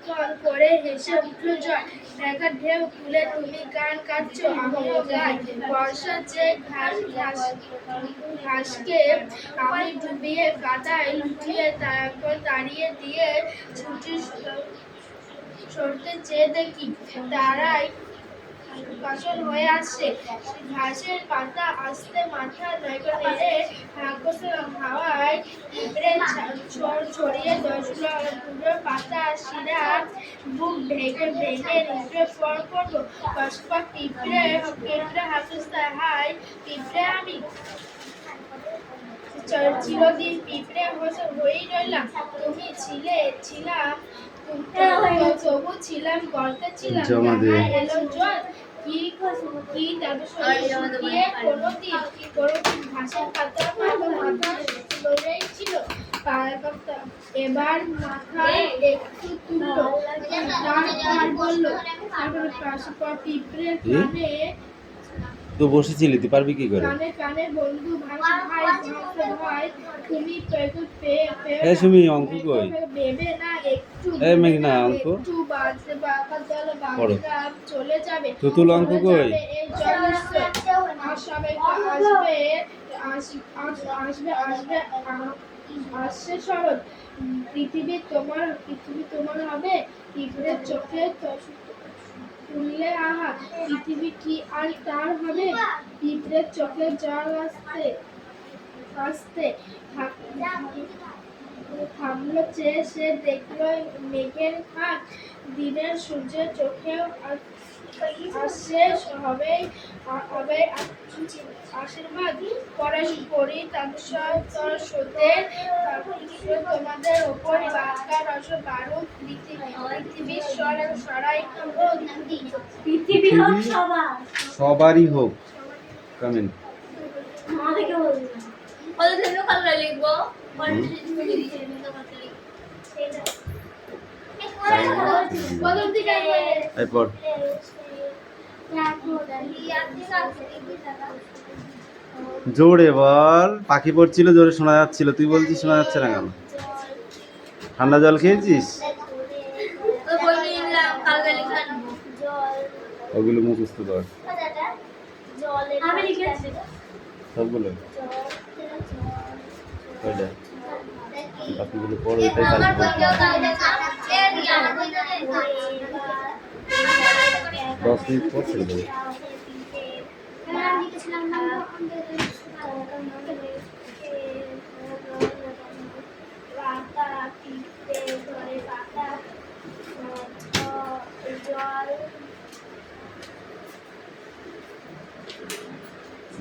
ফল করে হেসে উঠল জয়। একটা ঢেউ তুলে তুমি গান কাটছো, আমিও গাই। বর্ষা যে ঘাসকে আমি ডুবিয়ে কাদায় লুটিয়ে তারপর তাড়িয়ে দিয়ে ছুটি সরতে চেয়ে দেখি তারাই ফসল হয়ে আসছে। ঘাসের পাতা আস্তে মাথা নেড়ে হাওয়ায় পিঁপড়ে ছড়িয়ে দশগুলো পাতা শিরা বুক ঢেকে ভেঙে নিচে পর করবো। পশপা পিঁপড়ে হাসতে হাই পিঁপড়ে আমি চিরদিন পিঁপড়ে হয়েই রইলাম। তুমি ছিলাম তবু ছিলাম গর্তে ছিলাম। এলো জল কি শুকিয়ে কোনোদিন ঘাসের পাতা মাথা লড়েই ছিল। এবার মাথায় একটু তুললো, তারপর বললো, পিঁপড়ের কানে তো বসেছিলি, তুই পারবি কি করে? কানে কানে বন্ধু ভাই তুমি সুমি অঙ্ক কই? ভেবে না একটু মেঘনা অঙ্ক একটু পড়ো। চলে যাবে তুতুল অঙ্ক কই? এই জলের আসবে শরৎ। পৃথিবী তোমার হবে। পিঁপড়ের চোখে তুললে আহা, পৃথিবী কি আর তার হবে? পিঁপড়ের চোখে জল আসতে আসতে থামলো চেয়ে সে দেখলো মেঘের ফাঁক। দিনের সূর্যের চোখেও আসছে হবে আশীর্বাদ করি তোমাদের ওপর পৃথিবীর পৃথিবী সবারই হোক। কমেন্ট এরপর জোরে বল। পাখি পড়ছিল, জোরে শোনা যাচ্ছিল, তুই বলছিস শোনা যাচ্ছে না কেন? ঠান্ডা জল খেয়েছিস? ওগুলো মুখস্থ কর সবগুলো। বাকিগুলো পড়ো, এটাই কাজ। 10 মিনিট পর ছেড়ে দেবো।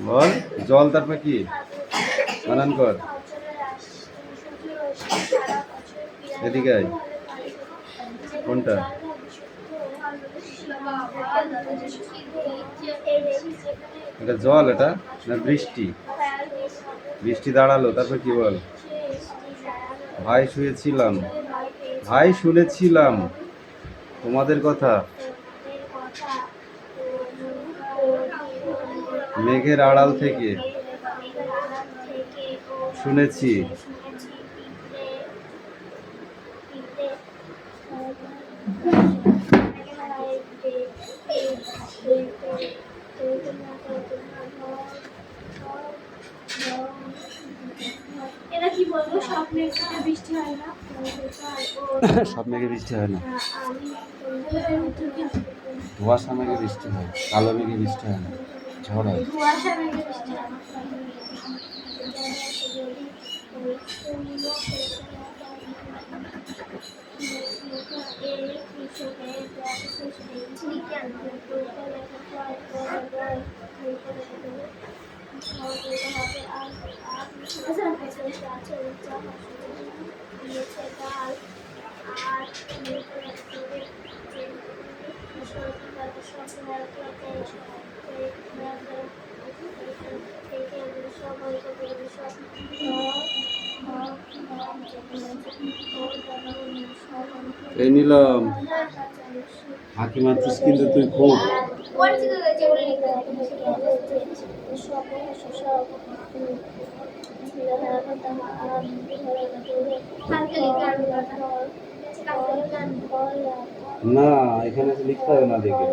বল জল, তারপর কি বানান কর। এদিকে আয়। কোনটা? এটা জল, এটা না বৃষ্টি? বৃষ্টি দাঁড়ালো, তারপর কি বল? ভাই শুয়েছিলাম, ভাই শুনেছিলাম তোমাদের কথা। মেঘের আড়াল থেকে শুনেছি সব মেঘে বৃষ্টি হয় না। ধোঁয়াশা মেঘে বৃষ্টি হয়, কালো মেঘে বৃষ্টি হয় না, ঝড় হয়। এই নিলাম হাঁকি মারছিস কিন্তু তুই খুব। না, এখানে তো লিখতে হবে না দেখে।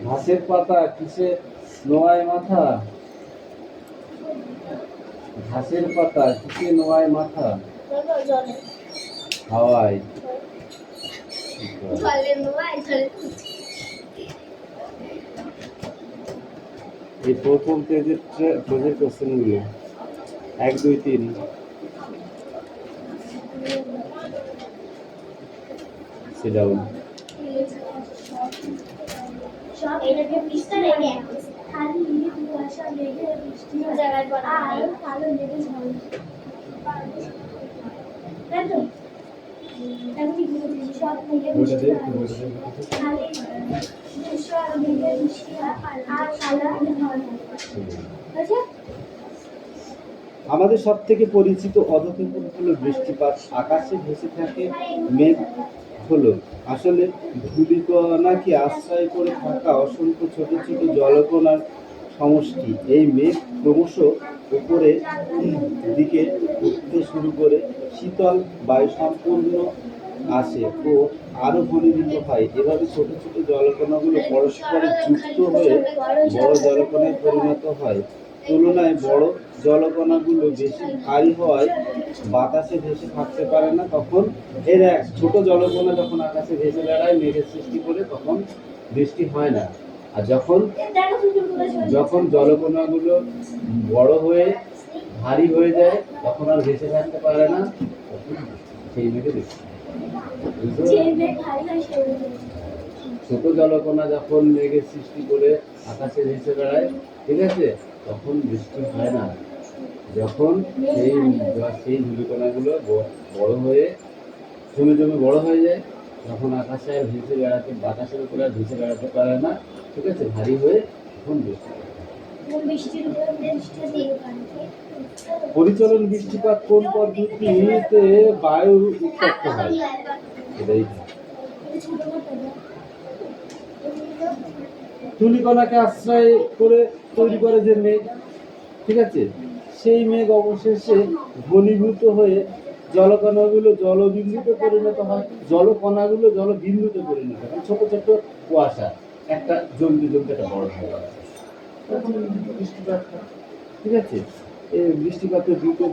ঘাসের পাতা কিসে নোয়ায় মাথা? ঘাসের পাতা কিসে নোয়ায় মাথা? হাওয়ায়। এই প্রথম পেজের কোশ্চেন গুলো 1 2 3 sit down। এটাকে পিস্তা রেখে খালি কুয়াশা মেঘে বৃষ্টি জায়গায় পড়া আর কালো মেঘে ঝড় তাই তো আমি সব মেঘে বৃষ্টি খালি সব মেঘে বৃষ্টি আর কালো ঝড় আচ্ছা আমাদের সব থেকে পরিচিত অধঃক্ষেপণ হলো বৃষ্টিপাত। আকাশে ভেসে থাকে মেঘ হলো আসলে ধূলিকণাকে আশ্রয় করে থাকা অসংখ্য ছোট ছোট জলকণার সমষ্টি। এই মেঘ ক্রমশ উপরের দিকে উঠতে শুরু করে শীতল বায়ু সম্পূর্ণ আসে ও আরো ঘনীভূত হয়। এভাবে ছোট ছোট জলকণাগুলো পরস্পরে যুক্ত হয়ে বড় জলকণায় পরিণত হয়। তুলনায় বড় জলকণাগুলো বেশি ভারী হওয়ায় বাতাসে ভেসে থাকতে পারে না। তখন এর এক ছোট জলকণা যখন আকাশে ভেসে বেড়ায় মেঘের সৃষ্টি করে তখন বৃষ্টি হয় না। আর যখন জলকণাগুলো বড় হয়ে ভারী হয়ে যায় তখন আর ভেসে থাকতে পারে না, তখন সেই মেঘে বৃষ্টি। ছোট জলকণা যখন মেঘের সৃষ্টি করে আকাশে ভেসে বেড়ায়, ঠিক আছে, তখন বৃষ্টি হয় না। যখন সেই ধূলিকণাগুলো বড় হয়ে জমে জমে বড় হয়ে যায় তখন আকাশে আর ভেসে বেড়াতে বাতাসের উপরে আর ভেসে বেড়াতে পারে না, ঠিক আছে, ভারী হয়ে তখন বৃষ্টি। পরিচলন বৃষ্টিপাত কোন পদ্ধতিতে বায়ু উত্তপ্ত হয়? এটাই ধূলিকণাকে আশ্রয় করে তৈরি করে যে মেঘ, ঠিক আছে, সেই মেঘ অবশেষে ঘনীভূত হয়ে জলকণাগুলো জলবিন্দুতে পরিণত হয়। জলকণাগুলো জলবিন্দুতে পরিণত হয়, ছোট ছোট কুয়াশা একটা জমতে জমতে একটা বড় হয় বৃষ্টিপাত, ঠিক আছে। এই বৃষ্টিপাতের দুটো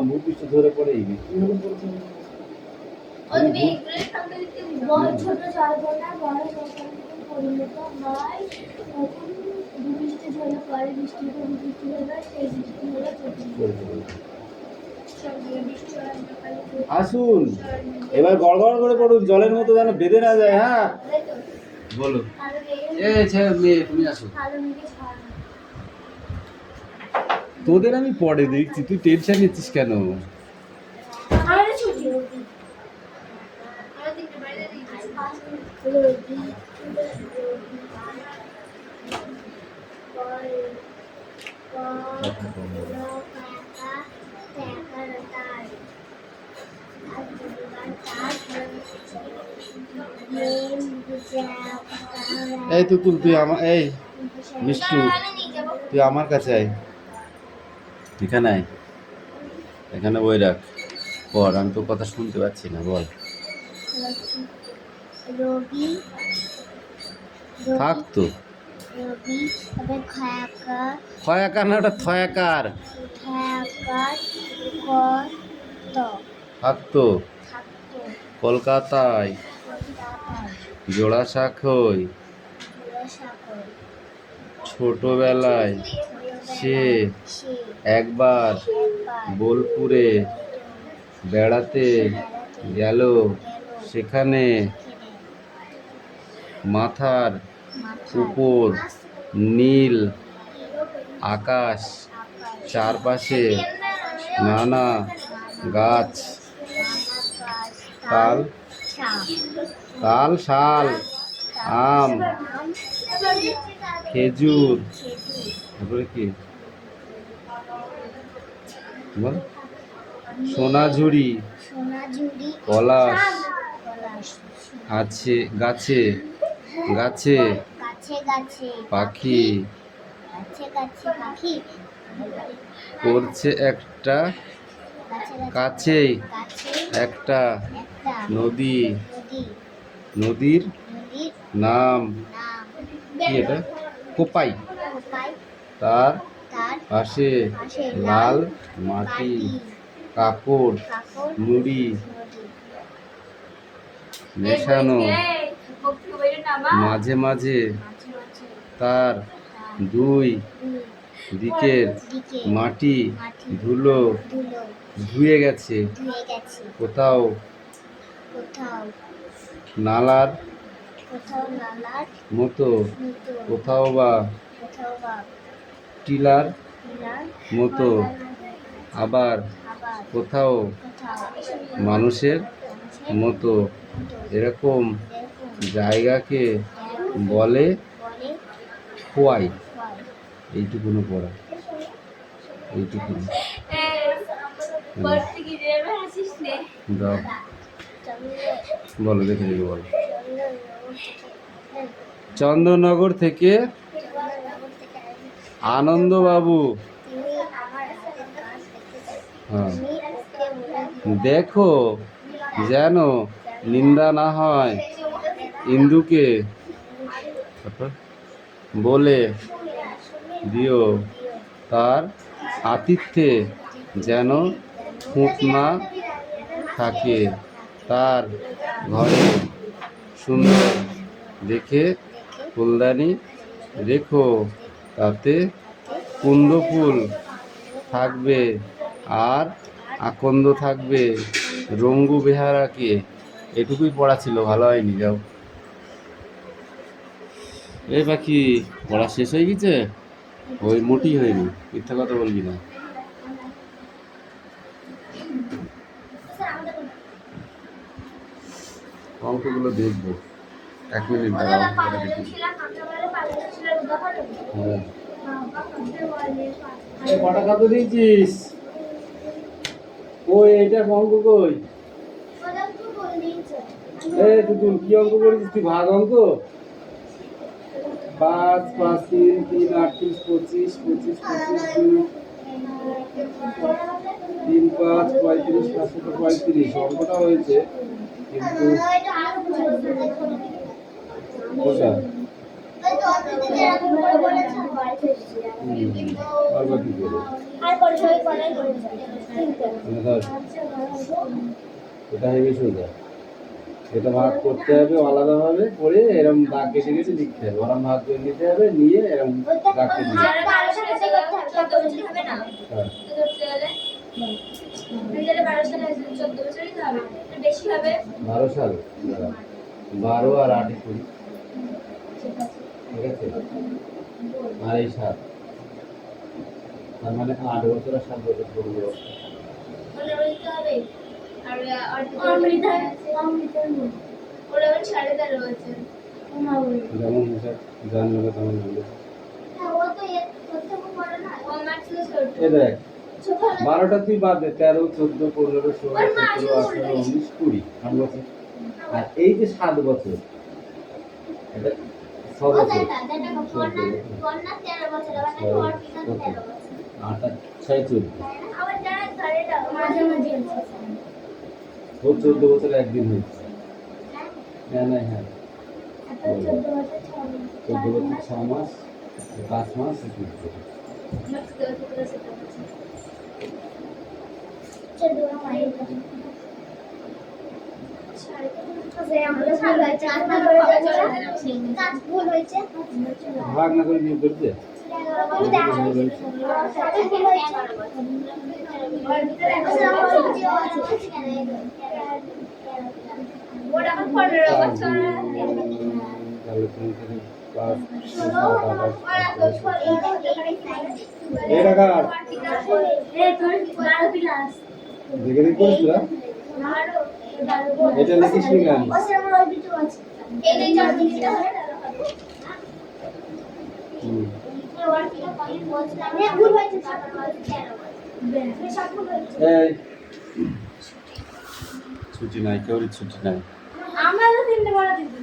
ভূপৃষ্ঠ ধরে পড়ে এই বৃষ্টি হলো ছোট জলকণা বড় জলকণাতে পরিণত হয় তখন ভূপৃষ্ঠে ঝরে পড়ে বৃষ্টি হলো সেই বৃষ্টি হলো আসুন এবার গড়গড় করে পড়ুন, জলের মতো যেন বেঁধে না যায়। হ্যাঁ বলো। তুমি আসো, তোদের আমি পরে দেখছি, তুই টেনশন নিচ্ছিস কেন? এই তুতুল, তুই আমার এই মিষ্টু, তুই আমার কাছে আয়, এখানে আয়, এখানে বই রাখ, পর, আমি তোর কথা শুনতে পাচ্ছি না, বল। থাক তো, খয়াকার না, ওটা থয়াকার। থাকতো কলকাতায় জোড়াসাঁকোয় ছোটবেলায় সে একবার বোলপুরে বেড়াতে গেল। সেখানে মাথার উপর নীল আকাশ, চারপাশে নানা গাছ তাল, তাল, শাল, আম, খেজুর, তারপরে কি বল, সোনাঝুরি, পলাশ, আছে গাছে, গাছে পাখি করছে একটা, কাছেই একটা নদী, নদীর নাম কি এটা, কোপাই, তার পাশে লাল মাটি, কাপড়, নুড়ি মেশানো, মাঝে মাঝে তার দুই দিকের মাটি ধুলো ধুয়ে গেছে, কোথাও নালার মতো, কোথাও বা টিলার মতো, আবার কোথাও মানুষের মতো, এরকম জায়গাকে বলে খোয়াই। এইটুকুনো পড়া, এইটুকুনো দাও, বলো দেখে দেখে বলো। চন্দননগর থেকে আনন্দবাবু, হ্যাঁ, দেখো যেন নিন্দা না হয়, ইন্দুকে বলে দিও তার আতিথ্যে যেন খুঁত না থাকে, তার ঘরে সুন্দর দেখে ফুলদানি রেখো, তাতে কুন্দ ফুল থাকবে আর আকন্দ থাকবে রঙ্গু বেহারাকে। এটুকুই পড়া ছিল, ভালো হয়নি, যাও। এই পাখি পড়া শেষ হয়ে গেছে, ওই মোটি হয়নি, মিথ্যা কথা বলবি না। অঙ্কগুলো দেখবো, 1 মিনিট দাঁড়াও। হ্যাঁ, কটা কত দিয়েছিস? ওই এটা অঙ্ক কই? এই তুই কি অঙ্ক করেছিস তুই? ভাগ অঙ্ক 5 5 3 3 8 30 25 25 25 3 5 35 535 অঙ্কটা হয়েছে, কিন্তু কোনটা এটা হেবি সোজা, এটা ভাগ করতে হবে আলাদাভাবে করে, এরকম দাগ কেটে কেটে লিখতে হবে, ওরম ভাগ করে নিতে হবে, নিয়ে এরকম দাগ কেটে দিতে হবে। হ্যাঁ, 12 সাল, 12 আর 8 20, ঠিক আছে, আর এই 7, তার মানে 8 বছর আর 7 বছর পড়বে। যেমন হিসাব জানবে তেমন হবে। এ দেখ 12টা তুই বাদ দে, 13 14 15 16 17 18 19 20 8 বছর, আর এই যে 7 বছর এটা 6 বছর, 8 6 14, ও 14 বছর একদিন হয়েছে। হ্যাঁ না, হ্যাঁ 14 বছর 6 মাস 5 মাস 21 দিন। ভাগ না করে নিয়ে করতে দেখে দেখ করিস তোরা। এটা লিখিস নি কেন? হুম। এই ছুটি নাই, কেউরই ছুটি নাই। আমরা তো 3টে বড় দিদি